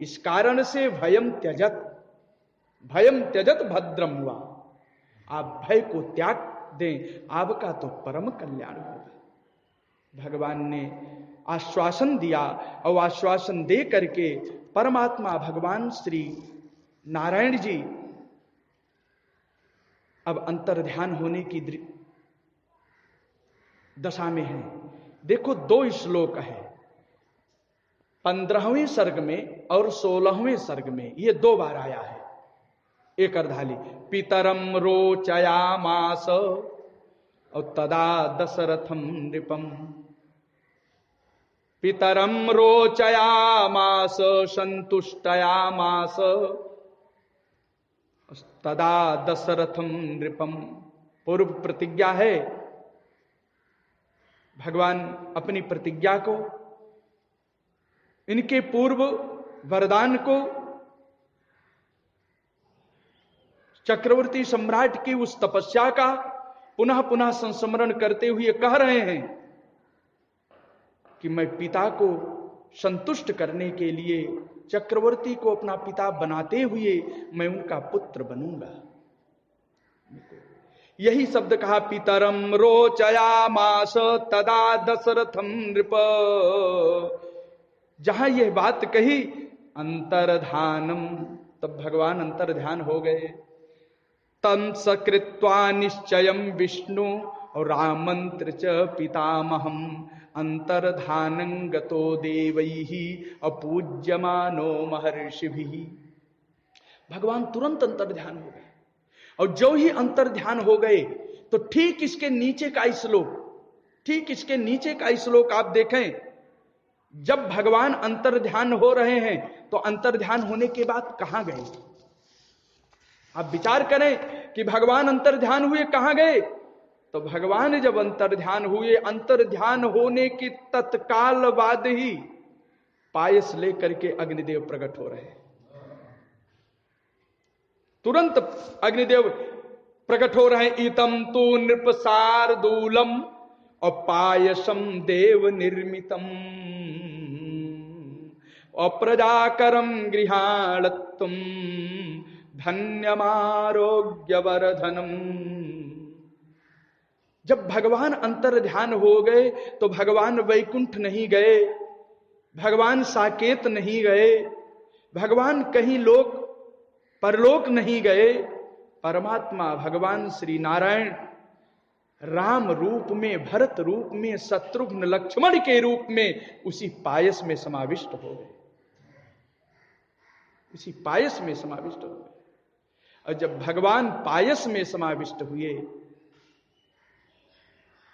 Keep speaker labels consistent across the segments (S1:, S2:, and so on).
S1: इस कारण से भयम त्यजत भद्रम हुआ। आप भय को त्याग दें, आपका तो परम कल्याण होगा। भगवान ने आश्वासन दिया और आश्वासन दे करके परमात्मा भगवान श्री नारायण जी अब अंतर्ध्यान होने की दशा में हैं। देखो 2 श्लोक है, 15वें सर्ग में और 16वें सर्ग में, ये 2 बार आया है। एक अर्धाली पितरम रोचयामास और तदा दशरथम नृपम। पितरम रोचयामास संतुष्टयामास तदा दशरथम नृपम। पूर्व प्रतिज्ञा है, भगवान अपनी प्रतिज्ञा को, इनके पूर्व वरदान को चक्रवर्ती सम्राट की उस तपस्या का पुनः पुनः संस्मरण करते हुए कह रहे हैं कि मैं पिता को संतुष्ट करने के लिए चक्रवर्ती को अपना पिता बनाते हुए मैं उनका पुत्र बनूंगा। यही शब्द कहा, पितरम रोचयामास तदा दशरथम नृप। जहां यह बात कही अंतर्धानम, तब भगवान अंतर्ध्यान हो गए। तम सकृत्वा निश्चयम विष्णु और रामंत्र च पितामहम अंतर्धानं गतो देवैहि अपूज्यमानो महर्षिभिः। भगवान तुरंत अंतर्ध्यान हो गए, और जो ही अंतर्ध्यान हो गए तो ठीक इसके नीचे का श्लोक आप देखें। जब भगवान अंतर्ध्यान हो रहे हैं तो अंतर्ध्यान होने के बाद कहां गए? आप विचार करें कि भगवान अंतर्ध्यान हुए कहां गए? तो भगवान जब अंतर्ध्यान हुए, अंतर्ध्यान होने के तत्काल बाद ही पायस लेकर के अग्निदेव प्रकट हो रहे हैं। तुरंत अग्निदेव प्रकट हो रहे हैं। इतम तु नृपसारदूलम अपायसम देव निर्मितम अप्रजाकरम गृहाणत्तम धन्यमारोग्यवर्धनम। जब भगवान अंतर्ध्यान हो गए तो भगवान वैकुंठ नहीं गए, भगवान साकेत नहीं गए, भगवान कहीं परलोक नहीं गए। परमात्मा भगवान श्री नारायण राम रूप में, भरत रूप में, शत्रुघ्न लक्ष्मण के रूप में उसी पायस में समाविष्ट हो गए, उसी पायस में समाविष्ट हो गए। और जब भगवान पायस में समाविष्ट हुए,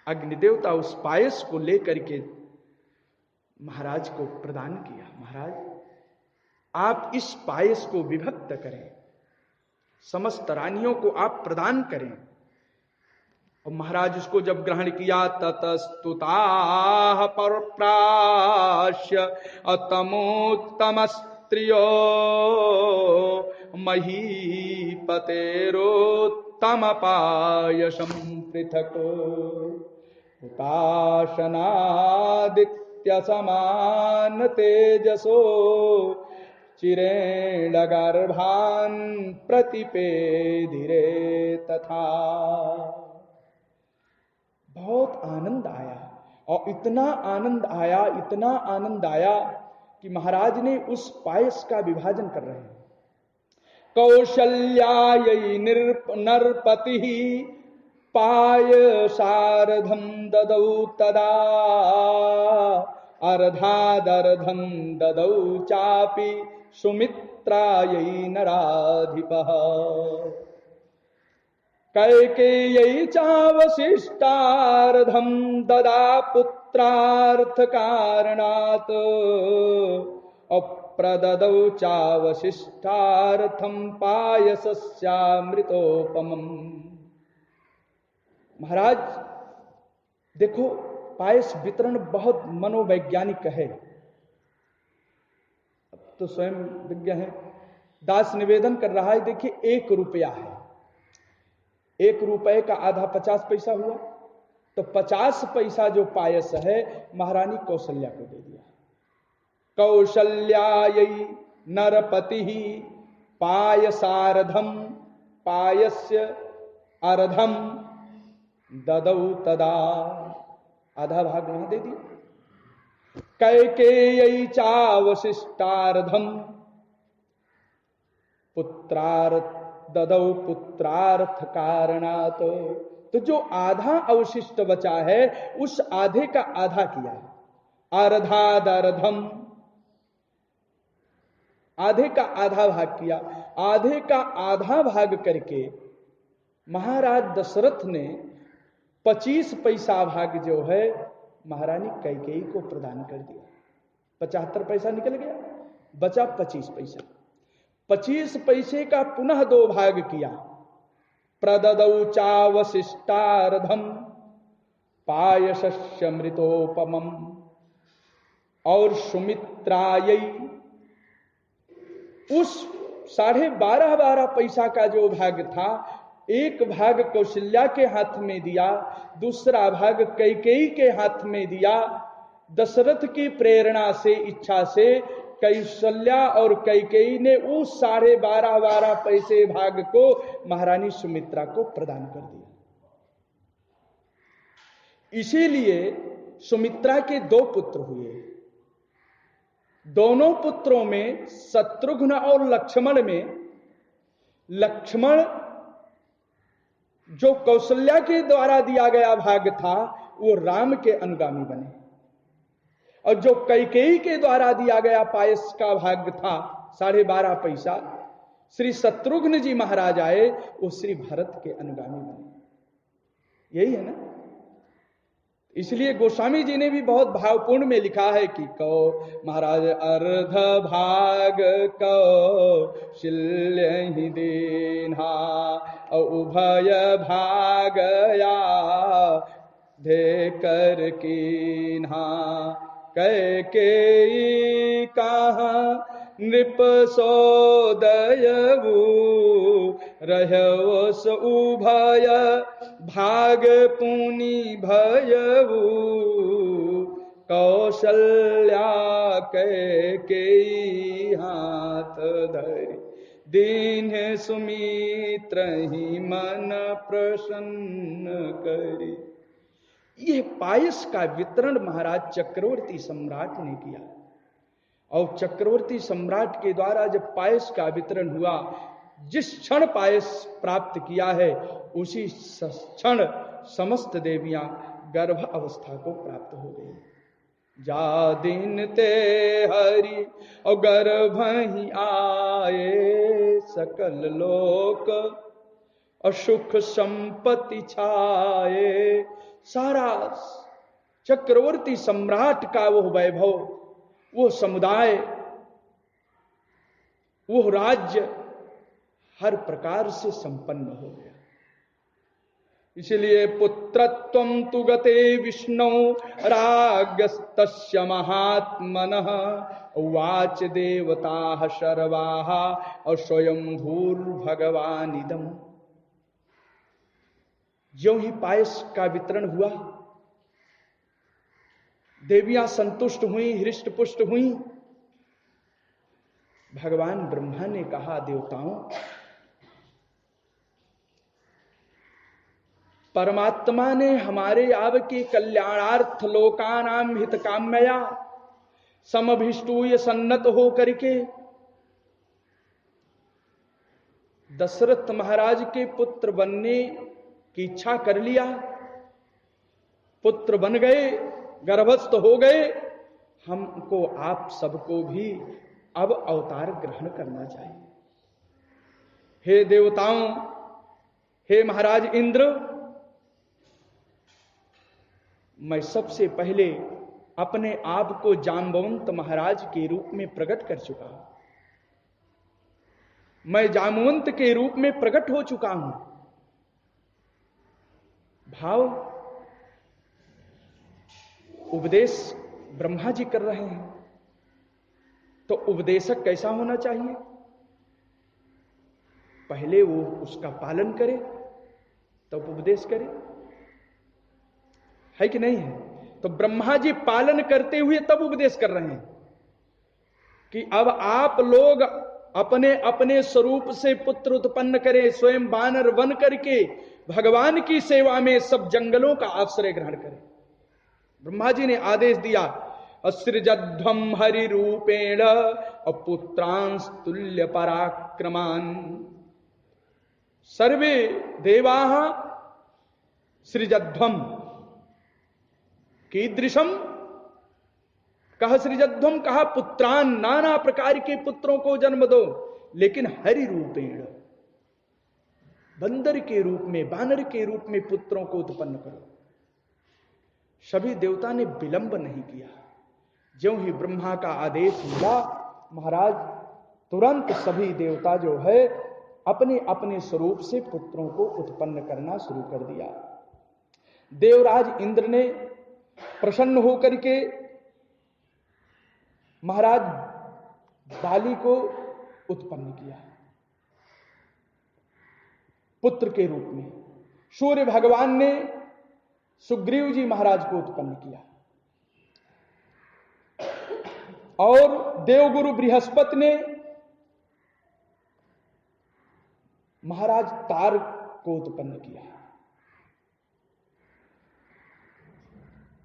S1: अग्निदेवता उस पायस को लेकर के महाराज को प्रदान किया। महाराज आप इस पायस को विभक्त करें, समस्त रानियों को आप प्रदान करें। और महाराज उसको जब ग्रहण किया, ततस्तुताः परप्राश्य अतमोत्तम स्त्रियो महीपतेरोत्तम पायसं पृथक् उपासनादित्य समान तेजसो चिरेण गर्भान् प्रतिपेदिरे तथा। बहुत आनंद आया, और इतना आनंद आया कि महाराज ने उस पायस का विभाजन कर रहे हैं। कौशल्यायै नरपति पायसार्धं ददौ तदा अर्धादर्धं ददौ चापि सुमित्रायै नराधिपः कैकेय्यै चावशिष्टार्धं ददा पुत्रार्थकारणात् अप्रददौ चावशिष्टार्थं पायसस्यामृतोपमम्। महाराज देखो, पायस वितरण बहुत मनोवैज्ञानिक है। अब तो स्वयं विज्ञ है। दास निवेदन कर रहा है, देखिए 1 रुपया है, 1 रुपये का आधा 50 पैसा हुआ, तो 50 पैसा जो पायस है महारानी कौशल्या को दे दिया। कौशल्यायै नरपति पायसारधम पायस्य अर्धम ददौ तदा। आधा भाग वहां दे दिया। कैकेयी चावशिष्टार्धम पुत्रार्थ ददौ पुत्रार्थ कारणात। तो जो आधा अवशिष्ट बचा है उस आधे का आधा किया। अर्धादर्धम आधे का आधा भाग किया। आधे का आधा भाग करके महाराज दशरथ ने 25 पैसा भाग जो है महारानी कैकेयी को प्रदान कर दिया। 75 पैसा निकल गया, बचा 25 पैसा। 25 पैसे का पुनः 2 भाग किया। प्रददौ चावशिष्टार्धम पायसस्य मृतोपमम। और सुमित्रायै उस 12.5 पैसा का जो भाग था, एक भाग कौशल्या के हाथ में दिया, दूसरा भाग कैकेयी के हाथ में दिया। दशरथ की प्रेरणा से, इच्छा से कौशल्या और कैकेयी ने उस 12.5 पैसे भाग को महारानी सुमित्रा को प्रदान कर दिया। इसीलिए सुमित्रा के 2 पुत्र हुए। दोनों पुत्रों में शत्रुघ्न और लक्ष्मण में, लक्ष्मण जो कौशल्या के द्वारा दिया गया भाग था वो राम के अनुगामी बने, और जो कैकेयी के द्वारा दिया गया पायस का भाग था 12.5 पैसा, श्री शत्रुघ्न जी महाराज आए, वो श्री भरत के अनुगामी बने। यही है ना। इसलिए गोस्वामी जी ने भी बहुत भावपूर्ण में लिखा है कि कौ महाराज अर्ध भाग कौशल्य ही देना उभय भागया धे कर कीन्हा। कैकेयी कहाँ नृप सोदयऊ रहवस उभय भाग पुनि भयऊ। कौशल्या कैकेयी हाथ धरि दीन सुमित्र ही मन प्रसन्न करी। यह पायस का वितरण महाराज चक्रवर्ती सम्राट ने किया, और चक्रवर्ती सम्राट के द्वारा जब पायस का वितरण हुआ, जिस क्षण पायस प्राप्त किया है उसी क्षण समस्त देवियां गर्भ अवस्था को प्राप्त हो गई। जा दिन ते हरि और गर्भ ही आए सकल लोक और सुख संपत्ति छाए। सारा चक्रवर्ती सम्राट का वो वैभव, वो समुदाय, वो राज्य हर प्रकार से संपन्न हो गया। इसलिए पुत्रत्वं तु गते विष्णु राज्ञस्तस्य महात्मनः उवाच देवताः सर्वाः और स्वयं भूर्भगवानिदम्। ज्यों ही पायस का वितरण हुआ, देवियां संतुष्ट हुई, हृष्ट पुष्ट हुई। भगवान ब्रह्मा ने कहा, देवताओं, परमात्मा ने हमारे आपके कल्याणार्थ लोकानाम हित काम्यया समभिष्टूय सन्नत हो करके दशरथ महाराज के पुत्र बनने की इच्छा कर लिया। पुत्र बन गए, गर्भस्थ हो गए। हमको आप सबको भी अब अवतार ग्रहण करना चाहिए। हे देवताओं, हे महाराज इंद्र, मैं सबसे पहले अपने आप को जाम्बवंत महाराज के रूप में प्रकट कर चुका हूं। मैं जाम्बवंत के रूप में प्रकट हो चुका हूं। भाव उपदेश ब्रह्मा जी कर रहे हैं, तो उपदेशक कैसा होना चाहिए? पहले वो उसका पालन करे तब उपदेश करे, है कि नहीं है? तो ब्रह्मा जी पालन करते हुए तब उपदेश कर रहे हैं। कि अब आप लोग अपने अपने स्वरूप से पुत्र उत्पन्न करें, स्वयं वानर बन करके भगवान की सेवा में सब जंगलों का आश्रय ग्रहण करें। ब्रह्मा जी ने आदेश दिया, असृजध्वम हरि रूपेण अपुत्रांस तुल्य पराक्रमान सर्वे देवाः सृजध्वम। कीदृशम? कहा सृजध्वम, कहा पुत्रान, नाना प्रकार के पुत्रों को जन्म दो, लेकिन हरि रूपेण, बंदर के रूप में, बानर के रूप में पुत्रों को उत्पन्न करो। सभी देवता ने विलंब नहीं किया। ज्यों ही ब्रह्मा का आदेश मिला, महाराज तुरंत सभी देवता जो है अपने अपने स्वरूप से पुत्रों को उत्पन्न करना शुरू कर दिया। देवराज इंद्र ने प्रसन्न होकर के महाराज बाली को उत्पन्न किया पुत्र के रूप में। सूर्य भगवान ने सुग्रीव जी महाराज को उत्पन्न किया और देवगुरु बृहस्पति ने महाराज तार को उत्पन्न किया।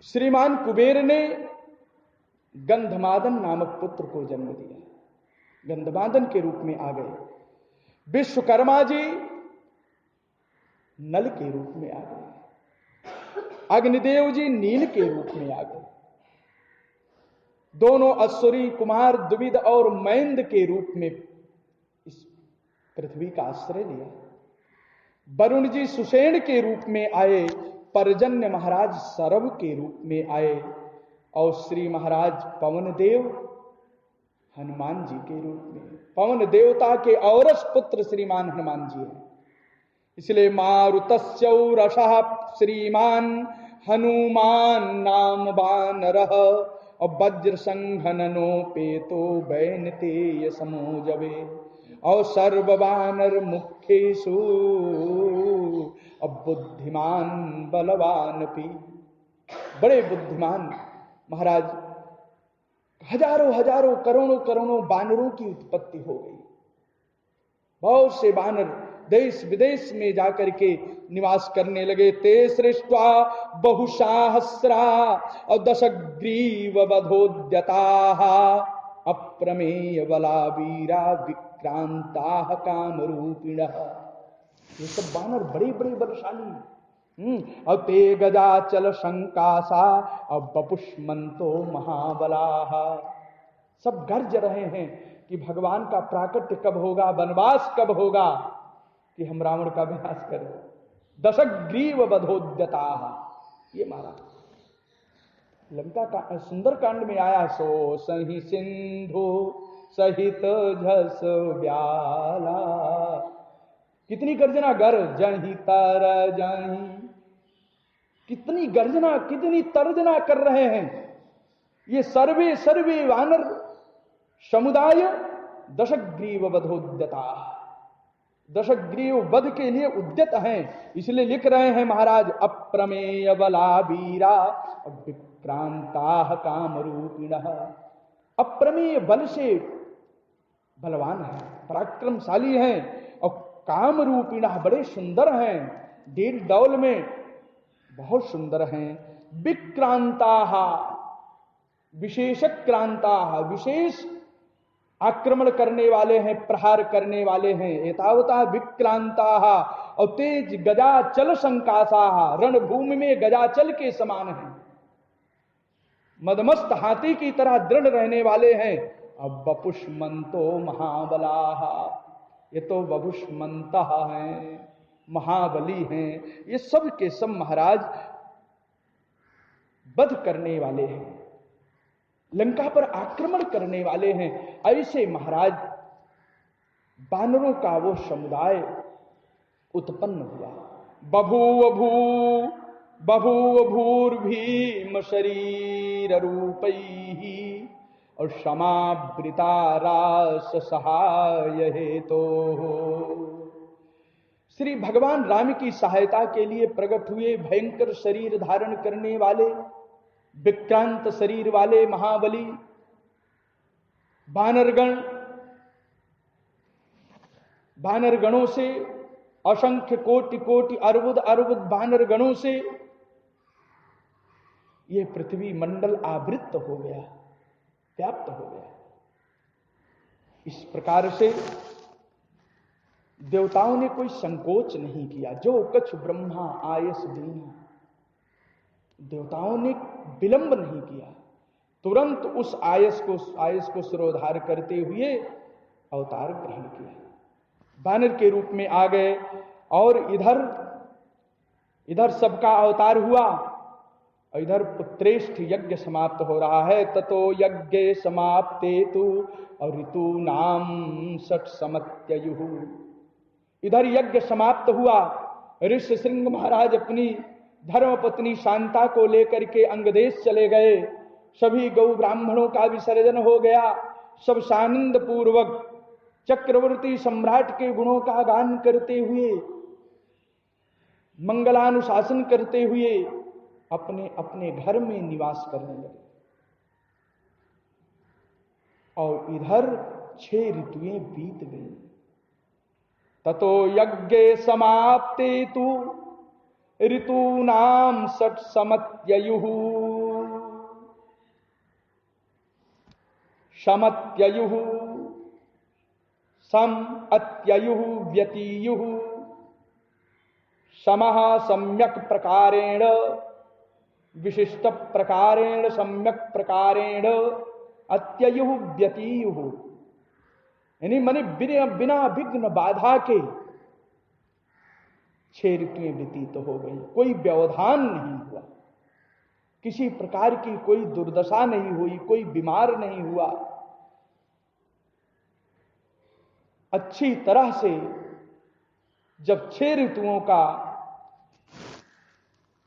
S1: श्रीमान कुबेर ने गंधमादन नामक पुत्र को जन्म दिया, गंधमादन के रूप में आ गए। विश्वकर्मा जी नल के रूप में आ गए, अग्निदेव जी नील के रूप में आ गए। दोनों असुरी कुमार द्विविद और मैंद के रूप में इस पृथ्वी का आश्रय लिया। वरुण जी सुषेण के रूप में आए, पर्जन्य महाराज सरव के रूप में आए और श्री महाराज पवन देव हनुमान जी के रूप में। पवन देवता के औरस पुत्र श्रीमान हनुमान जी हैं, इसलिए मारुतस्यौरषः श्रीमान हनुमान नाम वानरः और वज्र संघननोपेतो वैनतेय समोजवे और सर्व वानर मुख्येषु अब बुद्धिमान बलवान पी। बड़े बुद्धिमान महाराज, हजारों हजारों करोड़ों करोड़ों बानरों की उत्पत्ति हो गई। बहुत से बानर देश विदेश में जाकर के निवास करने लगे। ते सृष्ट्वा बहुसाहस्रा और दशग्रीव वधोद्यताः अप्रमेय बला वीरा विक्रांता कामरूपिणः। ये सब बानर बड़े बड़े बलशाली, अब ते गजाचल शंकासा अब बपुष्मंतो महाबलाः। सब गर्ज रहे हैं कि भगवान का प्राकट्य कब होगा, वनवास कब होगा, कि हम रावण का विनाश करें। दशग्रीव वधोद्यताः, ये मारा लंका का सुंदर कांड में आया। सो सही सिंधु सहित झस ब्याला, कितनी गर्जना, गर्जही तर जही, कितनी गर्जना, कितनी तर्जना कर रहे हैं। ये सर्वे सर्वे वानर समुदाय दशग्रीव वधोद्यता, दशग्रीव वध के लिए उद्यत हैं। इसलिए लिख रहे हैं महाराज, अप्रमेय बला वीरा विक्रांता कामरूपिणः। अप्रमेय बल से बलवान है, पराक्रमशाली हैं और कामरूपिणः बड़े सुंदर हैं, डील डौल में बहुत सुंदर हैं। विक्रांताः विशेषक्रांताः, विशेष आक्रमण करने वाले हैं, प्रहार करने वाले हैं। एतावता विक्रांताः और तेज गजाचल संकासाः, रणभूमि में गजाचल के समान हैं, मदमस्त हाथी की तरह दृढ़ रहने वाले हैं। अब बपुष्मंतो महाबलाः, ये तो बपुष्मंतः हैं, महाबली हैं। ये सब के सब महाराज वध करने वाले हैं, लंका पर आक्रमण करने वाले हैं। ऐसे महाराज बानरों का वो समुदाय उत्पन्न हुआ। बभूव भूर्भीम शरीर रूपैः और समावृता रास सहाय हेतो। श्री भगवान राम की सहायता के लिए प्रकट हुए भयंकर शरीर धारण करने वाले, विक्रांत शरीर वाले महाबली वानरगणों से, असंख्य कोटि कोटि अर्बुद अर्बुद वानरगणों से यह पृथ्वी मंडल आवृत हो गया, व्याप्त हो गया। इस प्रकार से देवताओं ने कोई संकोच नहीं किया। जो कछ ब्रह्मा आयस दीना, देवताओं ने विलंब नहीं किया, तुरंत उस आयस को सिरोधार करते हुए अवतार ग्रहण किया, वानर के रूप में आ गए। और इधर सबका अवतार हुआ, और इधर पुत्रेष्ठ यज्ञ समाप्त हो रहा है। ततो यज्ञ समाप्ते तु ऋतु नाम षट समत्ययुः। इधर यज्ञ समाप्त हुआ, ऋषि श्रृंग महाराज अपनी धर्मपत्नी शांता को लेकर के अंगदेश चले गए। सभी गौ ब्राह्मणों का विसर्जन हो गया। सब सानंद पूर्वक चक्रवर्ती सम्राट के गुणों का गान करते हुए, मंगलानुशासन करते हुए अपने अपने घर में निवास करने लगे। और इधर 6 ऋतुएं बीत गई। ततो यज्ञ समाप्ते तु ऋतूनाम षट समत्ययुः। समत्ययुः, सम अत्ययुः व्यतीयुः। समः सम्यक प्रकारेण, विशिष्ट प्रकारेण सम्यक प्रकारेण, अत्ययुः व्यतीयुः। यानी माने बिना विघ्न बाधा के 6 ऋतुएं व्यतीत हो गई। कोई व्यवधान नहीं हुआ, किसी प्रकार की कोई दुर्दशा नहीं हुई, कोई बीमार नहीं हुआ। अच्छी तरह से जब 6 ऋतुओं का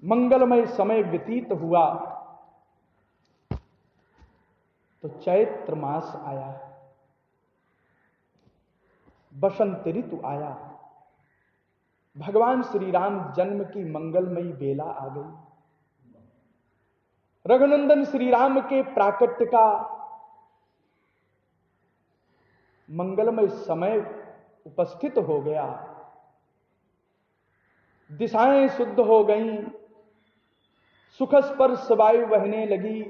S1: मंगलमय समय व्यतीत हुआ तो चैत्र मास आया, बसंत ऋतु आया। भगवान श्री राम जन्म की मंगलमयी बेला आ गई। रघुनंदन श्री राम के प्राकट्य का मंगलमय समय उपस्थित हो गया। दिशाएं शुद्ध हो गईं, सुख स्पर्श वायु बहने लगी।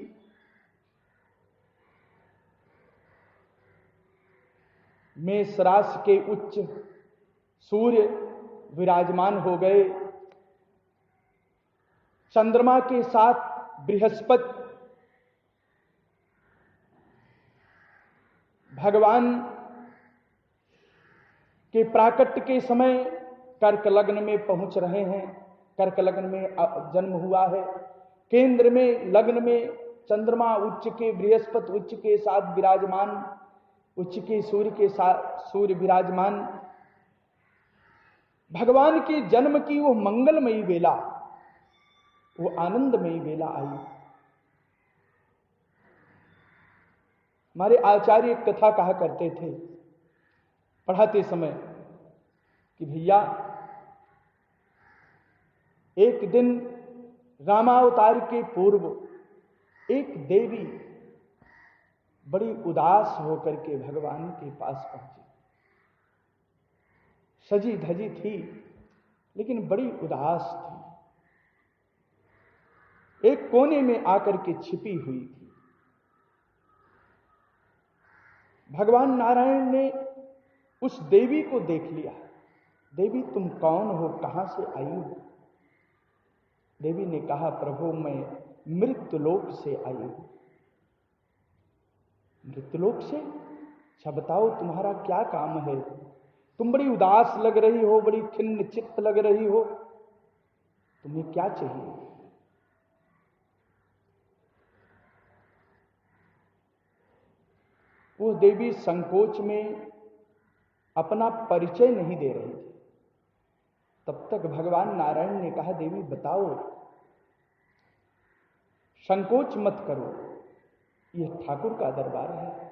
S1: मेष राशि के उच्च सूर्य विराजमान हो गए। चंद्रमा के साथ बृहस्पति भगवान के प्राकट्य के समय कर्क लग्न में पहुंच रहे हैं। कर्क लग्न में जन्म हुआ है। केंद्र में लग्न में चंद्रमा उच्च के, बृहस्पति उच्च के साथ विराजमान, उच्च के सूर्य के साथ सूर्य विराजमान। भगवान के जन्म की वो मंगलमयी बेला, वो आनंदमयी बेला आई। हमारे आचार्य एक कथा कहा करते थे पढ़ाते समय कि भैया एक दिन रामावतार के पूर्व एक देवी बड़ी उदास होकर के भगवान के पास पहुंची। सजी धजी थी लेकिन बड़ी उदास थी। एक कोने में आकर के छिपी हुई थी। भगवान नारायण ने उस देवी को देख लिया। देवी तुम कौन हो, कहां से आई हो? देवी ने कहा प्रभु मैं मृत्युलोक से आई हूं। मृत्युलोक से? अच्छा बताओ तुम्हारा क्या काम है? तुम बड़ी उदास लग रही हो, बड़ी खिन्न चित्त लग रही हो, तुम्हें क्या चाहिए? वो देवी संकोच में अपना परिचय नहीं दे रही थी। तब तक भगवान नारायण ने कहा देवी बताओ, संकोच मत करो, यह ठाकुर का दरबार है।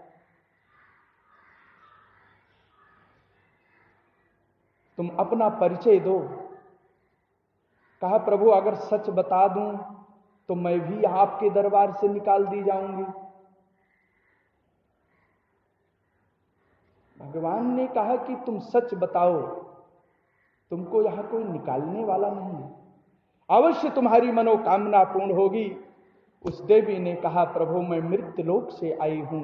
S1: तुम अपना परिचय दो। कहा प्रभु अगर सच बता दूं तो मैं भी आपके दरबार से निकाल दी जाऊंगी। भगवान ने कहा कि तुम सच बताओ, तुमको यहां कोई निकालने वाला नहीं है, अवश्य तुम्हारी मनोकामना पूर्ण होगी। उस देवी ने कहा, प्रभु मैं मृत्यु लोक से आई हूं,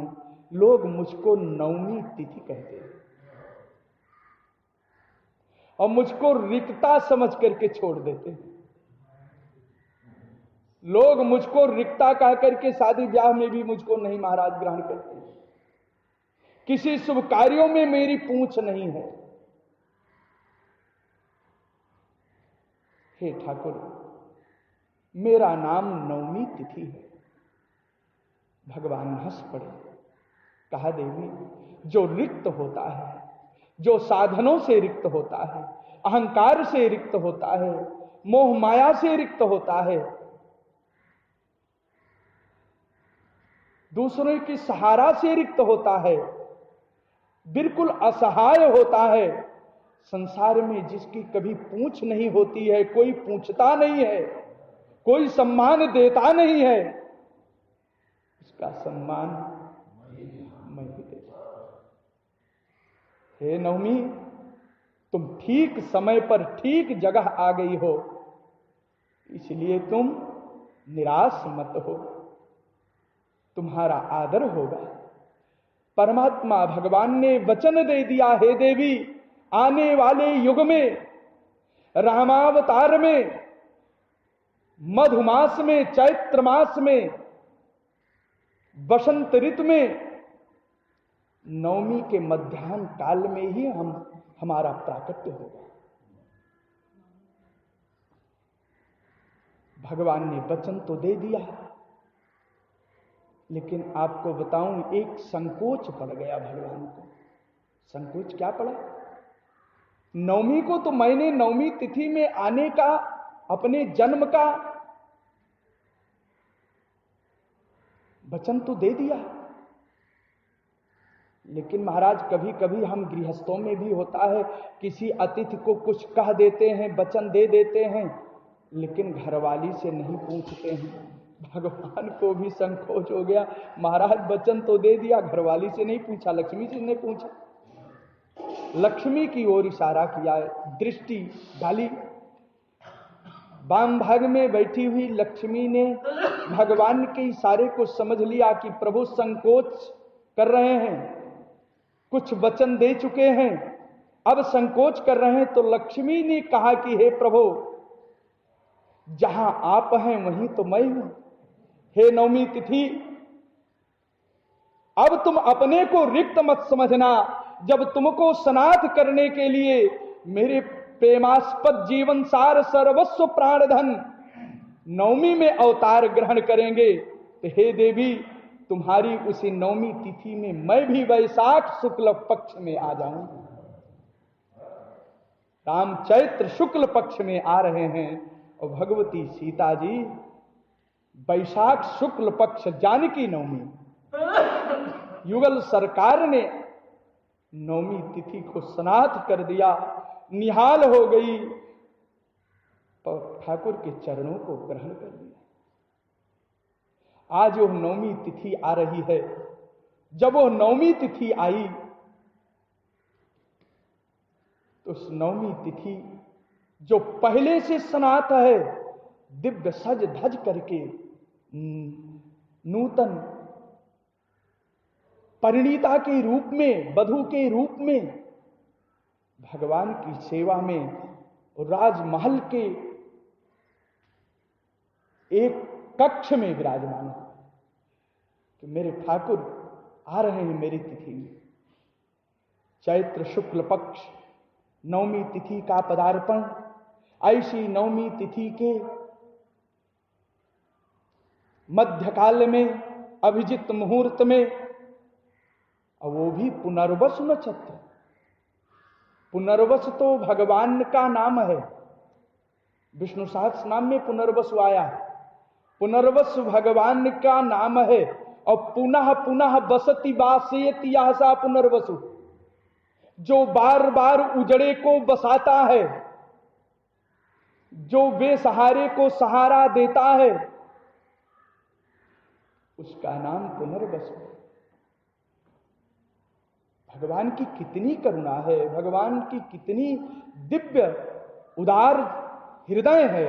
S1: लोग मुझको नवमी तिथि कहते हैं और मुझको रिक्ता समझ करके छोड़ देते हैं। लोग मुझको रिक्ता कह करके शादी ब्याह में भी मुझको नहीं महाराज ग्रहण करते, किसी शुभ कार्यों में मेरी पूंछ नहीं है। हे ठाकुर, मेरा नाम नवमी तिथि है। भगवान हंस पड़े, कहा देवी, जो रिक्त होता है, जो साधनों से रिक्त होता है, अहंकार से रिक्त होता है, मोह माया से रिक्त होता है, दूसरों की सहारा से रिक्त होता है, बिल्कुल असहाय होता है, संसार में जिसकी कभी पूंछ नहीं होती है, कोई पूछता नहीं है, कोई सम्मान देता नहीं है, उसका सम्मान मैं ही देता। हे नवमी, तुम ठीक समय पर ठीक जगह आ गई हो, इसलिए तुम निराश मत हो, तुम्हारा आदर होगा। परमात्मा भगवान ने वचन दे दिया, हे देवी, आने वाले युग में, रामावतार में, मधुमास में, चैत्र मास में, बसंत ऋतु में, नवमी के मध्याह्न काल में ही हमारा प्राकट्य होगा। भगवान ने वचन तो दे दिया, लेकिन आपको बताऊं, एक संकोच पड़ गया भगवान को। संकोच क्या पड़ा? नवमी को तो मैंने नवमी तिथि में आने का, अपने जन्म का वचन तो दे दिया, लेकिन महाराज कभी कभी हम गृहस्थों में भी होता है, किसी अतिथि को कुछ कह देते हैं, वचन दे देते हैं, लेकिन घरवाली से नहीं पूछते हैं। भगवान को भी संकोच हो गया, महाराज वचन तो दे दिया, घरवाली से नहीं पूछा, लक्ष्मी से नहीं पूछा। लक्ष्मी की ओर इशारा किया, दृष्टि डाली। वाम भाग में बैठी हुई लक्ष्मी ने भगवान के इशारे को समझ लिया कि प्रभु संकोच कर रहे हैं, कुछ वचन दे चुके हैं, अब संकोच कर रहे हैं। तो लक्ष्मी ने कहा कि हे प्रभु, जहां आप हैं वहीं तो मैं हूं। हे नवमी तिथि, अब तुम अपने को रिक्त मत समझना। जब तुमको स्नात करने के लिए मेरे प्रेमास्पद जीवन सार सर्वस्व प्राणधन नवमी में अवतार ग्रहण करेंगे, तो हे देवी, तुम्हारी उसी नवमी तिथि में मैं भी वैशाख शुक्ल पक्ष में आ जाऊंगा। राम चैत्र शुक्ल पक्ष में आ रहे हैं और भगवती सीता जी वैशाख शुक्ल पक्ष जानकी नवमी, युगल सरकार ने नवमी तिथि को स्नात कर दिया, निहाल हो गई और ठाकुर के चरणों को ग्रहण कर लिया। आज वो नवमी तिथि आ रही है। जब वो नवमी तिथि आई तो उस नवमी तिथि जो पहले से स्नात है, दिव्य सज धज करके नूतन परिणीता के रूप में, वधू के रूप में भगवान की सेवा में राजमहल के एक कक्ष में विराजमान है। तो मेरे ठाकुर आ रहे हैं मेरी तिथि में। चैत्र शुक्ल पक्ष नवमी तिथि का पदार्पण, ऐसी नवमी तिथि के मध्यकाल में, अभिजित मुहूर्त में, और वो भी पुनर्वसु नक्षत्र। पुनर्वसु तो भगवान का नाम है, विष्णु सहस्त्र नाम में पुनर्वसु आया है। पुनर्वसु भगवान का नाम है और पुनः पुनः बसति वासयति यासा पुनर्वसु, जो बार बार उजड़े को बसाता है, जो बेसहारे को सहारा देता है, उसका नाम पुनर्वसु। भगवान की कितनी करुणा है, भगवान की कितनी दिव्य उदार हृदय है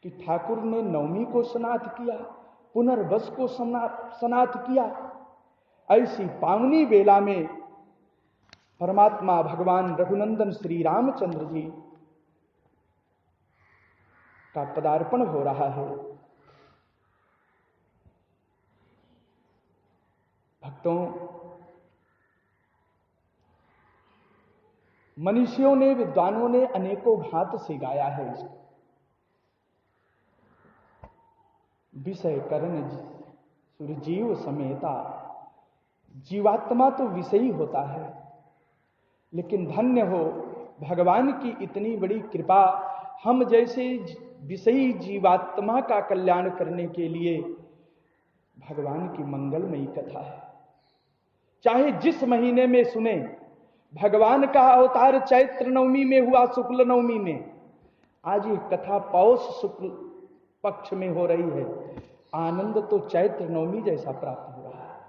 S1: कि ठाकुर ने नवमी को सनाथ किया, पुनर्वस को सनाथ किया। ऐसी पावनी बेला में परमात्मा भगवान रघुनंदन श्री रामचंद्र जी का पदार्पण हो रहा है। भक्तों, मनीषियों ने, विद्वानों ने अनेकों भांत से गाया है इसको। विषय करण सुरजीव समेता, जीवात्मा तो विषयी होता है, लेकिन धन्य हो भगवान की इतनी बड़ी कृपा, हम जैसे विषयी जीवात्मा का कल्याण करने के लिए भगवान की मंगलमयी कथा है। चाहे जिस महीने में सुने, भगवान का अवतार चैत्र नवमी में हुआ, शुक्ल नवमी में, आज ये कथा पौष शुक्ल पक्ष में हो रही है। आनंद तो चैत्र नवमी जैसा प्राप्त हो रहा है।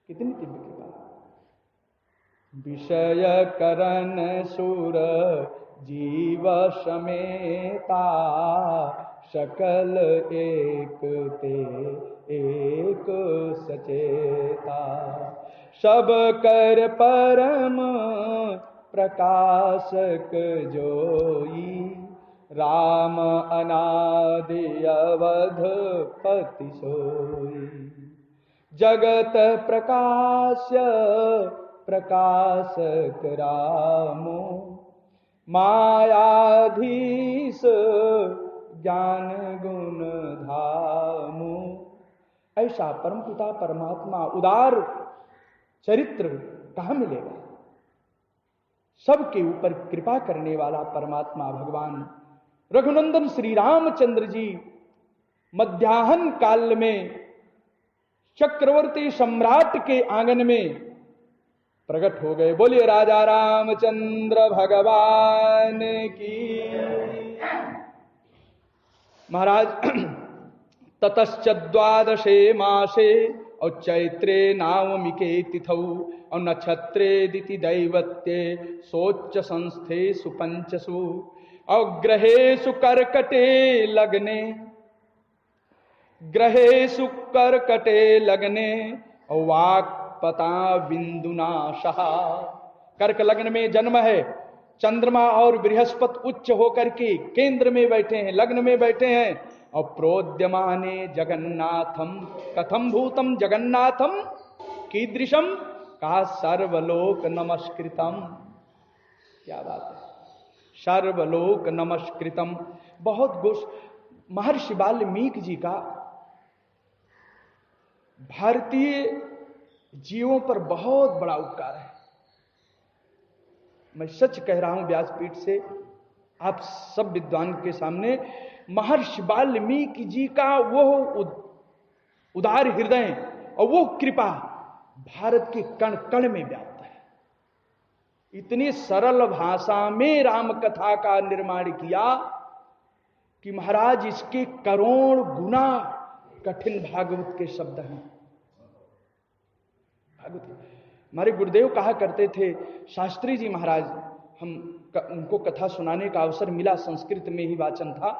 S1: कितनी दिव्य कृपा। विषय करण सुर जीव समेता, सकल एक ते एक सचेता, सब कर परम प्रकाशक जोई, राम अनादि अवधपति सोई, जगत प्रकाश्य प्रकाशक रामो, मायाधीश ज्ञान गुण धामो। ऐसा परमपिता परमात्मा उदार चरित्र कहां मिलेगा? सबके ऊपर कृपा करने वाला परमात्मा भगवान रघुनंदन श्री रामचंद्र जी मध्याह्न काल में चक्रवर्ती सम्राट के आंगन में प्रकट हो गए। बोलिए राजा रामचंद्र भगवान की। महाराज, ततश्च द्वादशे मासे और चैत्रे नावमिके तिथौ और नक्षत्रे दिति दैवत्ये सोच्च संस्थे सुपंचसु और ग्रहेषु कर्कटे लग्ने, ग्रहेषु कर्कटे लग्ने और वाक्पता बिंदुना सहा। कर्क लग्न में जन्म है। चंद्रमा और बृहस्पति उच्च होकर के केंद्र में बैठे हैं, लग्न में बैठे हैं। और प्रोद्यमाने जगन्नाथम कथम भूतम जगन्नाथम कीदृशम का सर्वलोक नमस्कृतम। क्या बात है, सर्वलोक नमस्कृतम। बहुत गोश महर्षि वाल्मीकि जी का भारतीय जीवों पर बहुत बड़ा उपकार है। मैं सच कह रहा हूं व्यासपीठ से आप सब विद्वान के सामने, महर्षि वाल्मीकि जी का वो उदार हृदय और वो कृपा भारत के कण कण में व्याप्त है। इतनी सरल भाषा में राम कथा का निर्माण किया कि महाराज इसके करोड़ गुना कठिन भागवत के शब्द हैं। हमारे गुरुदेव कहा करते थे, शास्त्री जी महाराज, उनको कथा सुनाने का अवसर मिला, संस्कृत में ही वाचन था।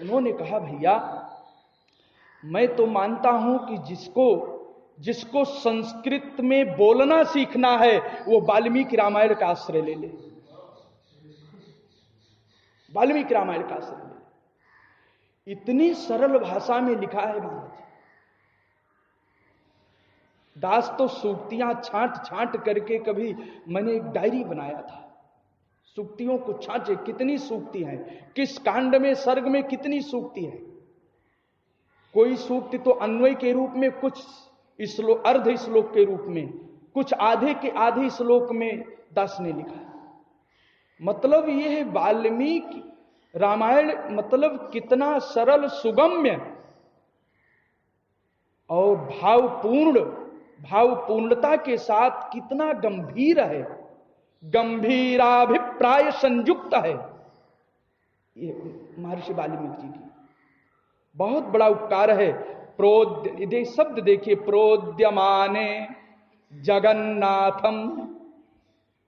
S1: उन्होंने कहा, भैया मैं तो मानता हूं कि जिसको संस्कृत में बोलना सीखना है वो वाल्मीकि रामायण का आश्रय ले ले। वाल्मीकि रामायण का आश्रय ले। इतनी सरल भाषा में लिखा है महाराज। दास तो सूक्तियां छांट छांट करके, कभी मैंने एक डायरी बनाया था, सूक्तियों को छांटे, कितनी सूक्ति है, किस कांड में सर्ग में कितनी सूक्ति है। कोई सूक्ति तो अन्वय के रूप में, कुछ श्लोक अर्ध श्लोक के रूप में, कुछ आधे के आधे श्लोक में दास ने लिखा। मतलब यह है वाल्मीकि रामायण मतलब कितना सरल, सुगम्य और भावपूर्णता के साथ कितना गंभीर है, गंभीराभिप्राय संयुक्त है। ये महर्षि वाल्मीकि जी की बहुत बड़ा उपकार है। शब्द देखिए, प्रोद्यमाने जगन्नाथम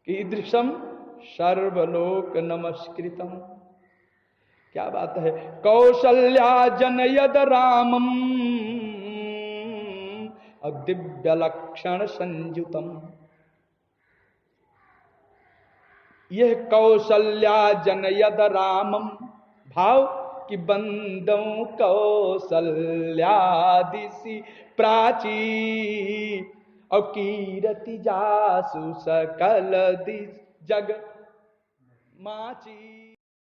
S1: कीदृशम सर्वलोक नमस्कृतम। क्या बात है। कौशल्या जनयद रामम दिव्य लक्षण संयुतम। यह कौशल्या जनयद रामम भाव कि बंदों कौशल्यादिशि प्राची और कीरति जासु सकल दिस जग माची।